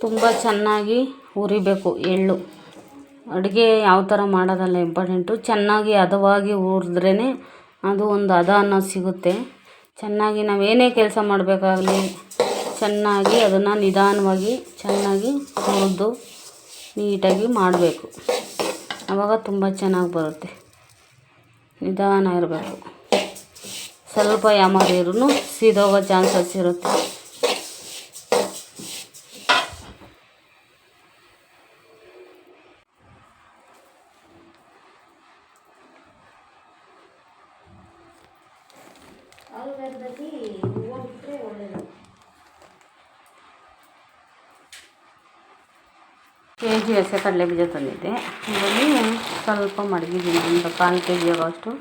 ತುಂಬ ಚೆನ್ನಾಗಿ ಹುರಿಬೇಕು ಎಳ್ಳು. ಅಡುಗೆ ಯಾವ ಥರ ಮಾಡೋದಲ್ಲ ಇಂಪಾರ್ಟೆಂಟು, ಚೆನ್ನಾಗಿ ಹದವಾಗಿ ಹುರಿದ್ರೇ ಅದು ಒಂದು ಹದ ಅನ್ನೋದು ಸಿಗುತ್ತೆ. ಚೆನ್ನಾಗಿ ನಾವೇನೇ ಕೆಲಸ ಮಾಡಬೇಕಾಗಲಿ ಚೆನ್ನಾಗಿ ಅದನ್ನು ನಿಧಾನವಾಗಿ ಚೆನ್ನಾಗಿ ಹುರಿದು ನೀಟಾಗಿ ಮಾಡಬೇಕು. ಆವಾಗ ತುಂಬ ಚೆನ್ನಾಗಿ ಬರುತ್ತೆ. ನಿಧಾನ ಇರಬೇಕು. ಸ್ವಲ್ಪ ಯಾಮಾರಿದ್ರೂ ಸೀದೋಗೋ ಚಾನ್ಸಸ್ ಇರುತ್ತೆ. ಕೆಜಿ ಹಸಿ ಕಡಲೆ ಬೀಜ ತಂದಿದ್ದೆ. ಇದರಲ್ಲಿ ಸ್ವಲ್ಪ ಮಡಗಿದ್ದೀನಿ, ಒಂದು 1/4 kg ಆಗೋಷ್ಟು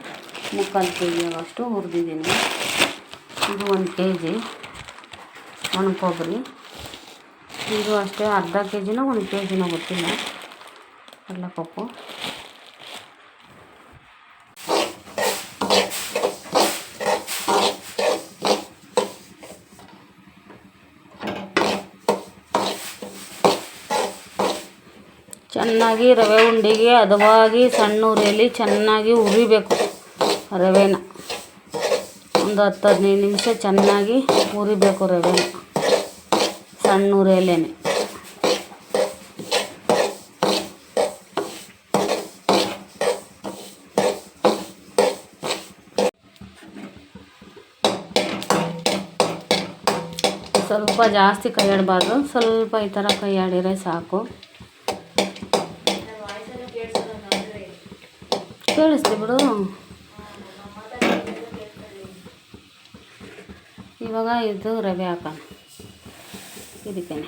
3/4 kg ಆಗೋಷ್ಟು ಹುರಿದಿದ್ದೀನಿ. ಇದು 1 kg ಒಣ ಕೊಬ್ಬರಿ. ಇದು ಅಷ್ಟೇ ಅರ್ಧ kgನೋ 1 kgನೋ ಗೊತ್ತಿಲ್ಲ ಕಡಲೆಪಪ್ಪು. ಚೆನ್ನಾಗಿ ರವೆ ಉಂಡೆಗೆ ಹದವಾಗಿ ಸಣ್ಣ ಉರಿಯಲ್ಲಿ ಚೆನ್ನಾಗಿ ಹುರಿಬೇಕು. ರವೆನ ಒಂದು 10-15 ನಿಮಿಷ ಚೆನ್ನಾಗಿ ಹುರಿಬೇಕು. ರವೆನ ಸಣ್ಣ ಉರಿಯಲ್ಲೇ. ಸ್ವಲ್ಪ ಜಾಸ್ತಿ ಕೈ ಆಡಬಾರ್ದು, ಸ್ವಲ್ಪ ಈ ಥರ ಕೈ ಆಡಿದರೆ ಸಾಕು. ಕೇಳಿಸ್ತಿ ಬಿಡು. ಇವಾಗ ಇದು ರವೆ ಹಾಕೋಣ. ಇದಕ್ಕೆ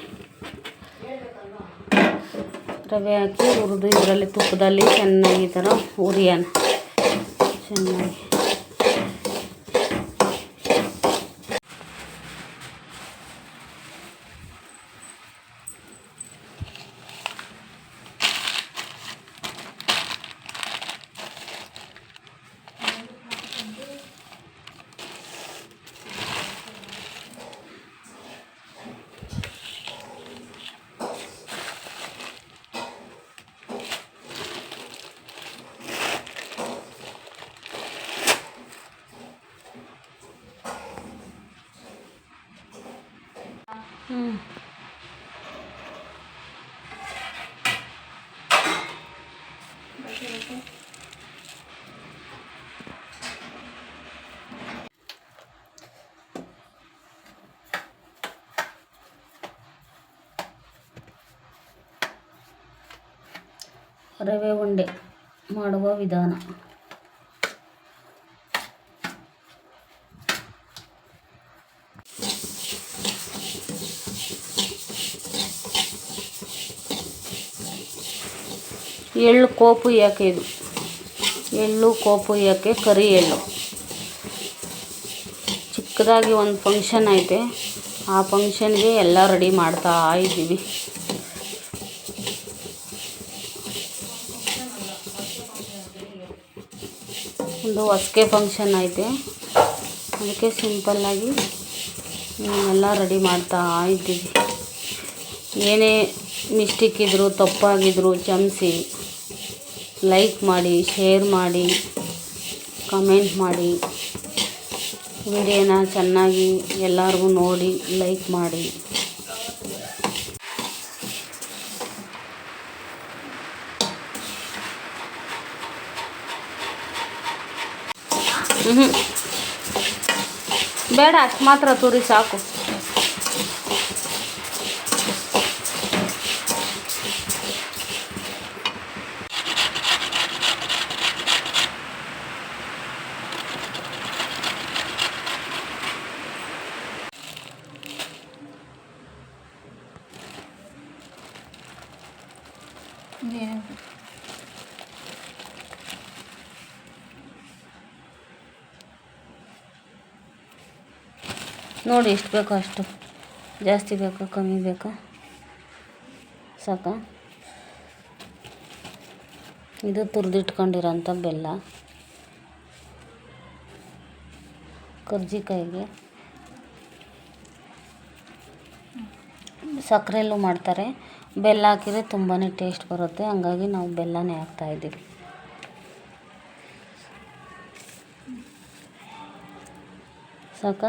ರವೆ ಹಾಕಿ ಹುರಿದು ಇದರಲ್ಲಿ ತುಪ್ಪದಲ್ಲಿ ಚೆನ್ನಾಗಿ ಈ ಥರ ಹುರಿಯೋಣ ಚೆನ್ನಾಗಿ. ರವೆ ಉಂಡೆ ಮಾಡುವ ವಿಧಾನ. ಎಳ್ಳು ಕೋಪು ಯಾಕೆ ಇದು ಎಳ್ಳು ಕೋಪು ಯಾಕೆ ಕರಿ ಎಳ್ಳು. ಚಿಕ್ಕದಾಗಿ ಒಂದು ಫಂಕ್ಷನ್ ಐತೆ, ಆ ಫಂಕ್ಷನ್ಗೆ ಎಲ್ಲ ರೆಡಿ ಮಾಡ್ತಾ ಇದ್ದೀವಿ. ಒಂದು ಹೊಸ್ಕೆ ಫಂಕ್ಷನ್ ಐತೆ, ಅದಕ್ಕೆ ಸಿಂಪಲ್ಲಾಗಿ ಎಲ್ಲ ರೆಡಿ ಮಾಡ್ತಾ ಇದ್ದೀವಿ. ಏನೇ ಮಿಸ್ಟೇಕ್ ಇದ್ದರೂ ತಪ್ಪಾಗಿದ್ದರೂ ಕ್ಷಮಿಸಿ. ಲೈಕ್ ಮಾಡಿ, ಶೇರ್ ಮಾಡಿ, ಕಮೆಂಟ್ ಮಾಡಿ. ವಿಡಿಯೋನ ಚೆನ್ನಾಗಿ ಎಲ್ಲರಿಗೂ ನೋಡಿ ಲೈಕ್ ಮಾಡಿ. ಬೇಡ, ಅಷ್ಟು ಮಾತ್ರ ತುರಿ ಸಾಕು. ನೋಡಿ ಎಷ್ಟು ಬೇಕೋ ಅಷ್ಟು. ಜಾಸ್ತಿ ಬೇಕಾ ಕಮ್ಮಿ ಬೇಕಾ ಸಾಕಾ? ಇದು ತುರಿದಿಟ್ಕೊಂಡಿರೋಂಥ ಬೆಲ್ಲ. ಕರ್ಜಿಕಾಯಿಗೆ ಸಕ್ಕರೆಯಲ್ಲೂ ಮಾಡ್ತಾರೆ. ಬೆಲ್ಲ ಹಾಕಿದರೆ ತುಂಬಾ ಟೇಸ್ಟ್ ಬರುತ್ತೆ, ಹಂಗಾಗಿ ನಾವು ಬೆಲ್ಲನೇ ಹಾಕ್ತಾಯಿದ್ದೀವಿ. ಸಾಕ,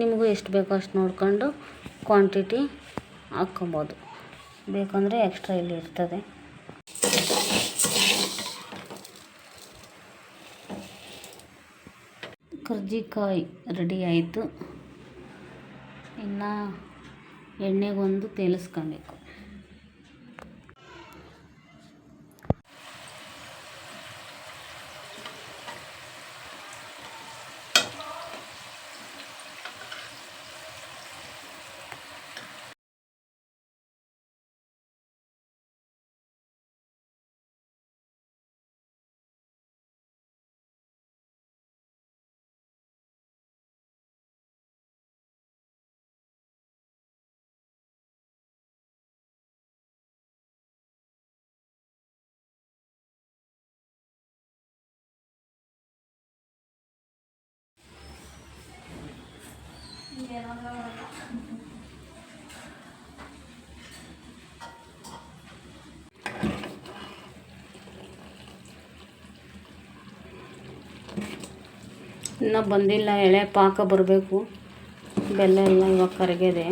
ನಿಮಗೂ ಎಷ್ಟು ಬೇಕೋ ಅಷ್ಟು ನೋಡ್ಕೊಂಡು ಕ್ವಾಂಟಿಟಿ ಹಾಕ್ಕೊಬೋದು. ಬೇಕಂದರೆ ಎಕ್ಸ್ಟ್ರಾ ಇಲ್ಲಿ ಇರ್ತದೆ. ಕರ್ಜಿಕಾಯಿ ರೆಡಿ ಆಯಿತು. ಇನ್ನು ಎಣ್ಣೆಗೊಂದು ತೇಲಿಸ್ಕೊಬೇಕು. ಇನ್ನೂ ಬಂದಿಲ್ಲ, ಎಳೆ ಪಾಕ ಬರಬೇಕು. ಬೆಲ್ಲ ಎಲ್ಲ ಇವಾಗ ಕರಗಿದೆ.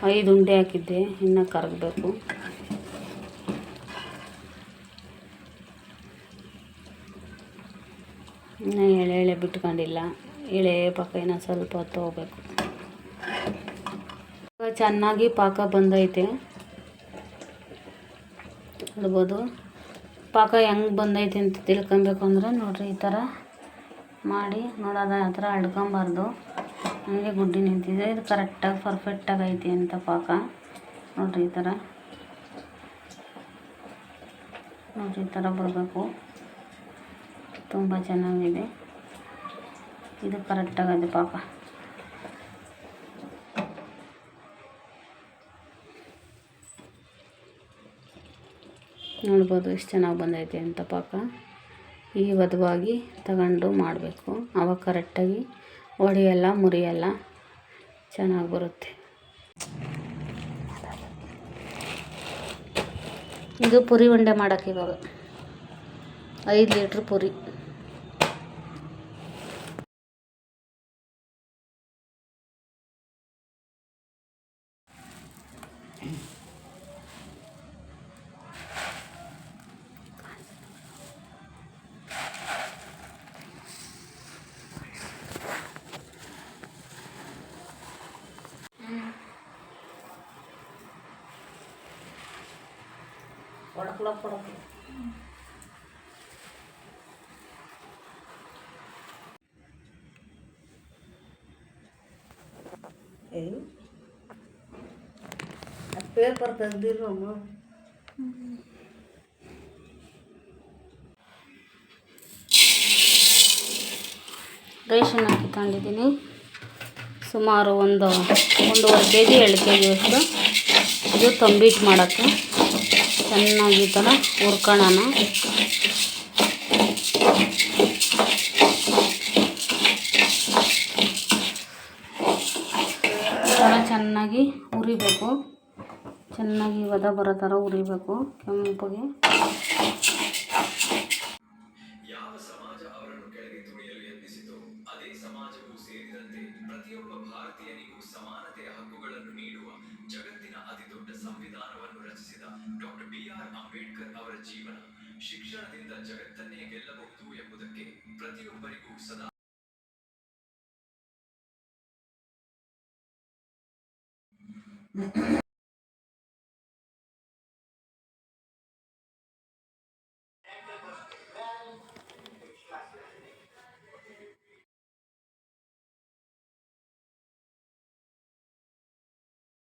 5 ಉಂಡೆ ಹಾಕಿದ್ದೆ, ಇನ್ನು ಕರಗಬೇಕು. ಇನ್ನು ಎಳೆ ಬಿಟ್ಕೊಂಡಿಲ್ಲ, ಎಳೆ ಪಾಕ ಇನ್ನೂ ಸ್ವಲ್ಪ ಹೊತ್ತು ಹೋಗ್ಬೇಕು. ಚೆನ್ನಾಗಿ ಪಾಕ ಬಂದೈತೆ, ನೋಡ್ಬೋದು. ಪಾಕ ಹೆಂಗೆ ಬಂದೈತೆ ಅಂತ ತಿಳ್ಕೊಬೇಕು ಅಂದರೆ ನೋಡಿರಿ, ಈ ಥರ ಮಾಡಿ ನೋಡೋದ. ಆ ಥರ ಅಡ್ಕೊಬಾರ್ದು, ಹಂಗೆ ಗುಡ್ಡಿ ನಿಂತಿದೆ. ಇದು ಕರೆಕ್ಟಾಗಿ ಪರ್ಫೆಕ್ಟಾಗಿ ಐತಿ ಅಂತ ಪಾಕ. ನೋಡಿರಿ, ಈ ಥರ ನೋಡಿರಿ, ಈ ಥರ ಬರಬೇಕು. ತುಂಬ ಚೆನ್ನಾಗಿದೆ, ಇದು ಕರೆಕ್ಟಾಗಿದೆ ಪಾಕ. ನೋಡ್ಬೋದು ಎಷ್ಟು ಚೆನ್ನಾಗಿ ಬಂದೈತೆ ಅಂತ ಪಾಕ. ಈ ವಧವಾಗಿ ತಗೊಂಡು ಮಾಡಬೇಕು, ಆವಾಗ ಕರೆಕ್ಟಾಗಿ ಒಡೆಯಲ್ಲ, ಮುರಿಯಲ್ಲ, ಚೆನ್ನಾಗಿ ಬರುತ್ತೆ. ಇದು ಪುರಿ ಉಂಡೆ ಮಾಡೋಕ್ಕೆ ಇವಾಗ 5 ಲೀಟ್ರ್ ಪುರಿ. ಕೊಡಕು ಪೇಪರ್ ತೆಗ್ದಿರಮ್ಮ. ರೇಷನ್ ಅಕ್ಕಿ ತಗೊಂಡಿದ್ದೀನಿ. ಸುಮಾರು 1.5 kg 2 kg ಅಷ್ಟು. ಇದು ತಂಬಿಟ್ಟು ಮಾಡೋಕ್ಕೆ ಚೆನ್ನಾಗಿ ಈ ಥರ ಹುರ್ಕೊಳ್ಳೋಣ. ಚೆನ್ನಾಗಿ ಹುರಿಬೇಕು, ಚೆನ್ನಾಗಿ ವದ ಬರೋ ಥರ ಹುರಿಬೇಕು ಕೆಂಪಗೆ. ಯಾವ ಸಮಾಜ ಅವರನ್ನು ಕೆಳಗೆ ತುಳಿಯಲು ಯತ್ನಿಸಿತು, ಅದೇ ಸಮಾಜವು ಸೇರಿದಂತೆ ಪ್ರತಿಯೊಬ್ಬ ಭಾರತೀಯನಿಗೂ ಸಮಾನತೆಯ ಹಕ್ಕುಗಳನ್ನು ನೀಡುವ ಜಗತ್ತಿನ ಅತಿದೊಡ್ಡ ಸಂವಿಧಾನವನ್ನು ರಚಿಸಿದ ಡಾಕ್ಟರ್ BR ಅಂಬೇಡ್ಕರ್ ಅವರ ಜೀವನ ಶಿಕ್ಷಣದಿಂದ ಜಗತ್ತನ್ನೇ ಗೆಲ್ಲಬಹುದು ಎಂಬುದಕ್ಕೆ ಪ್ರತಿಯೊಬ್ಬರಿಗೂ ಸದಾ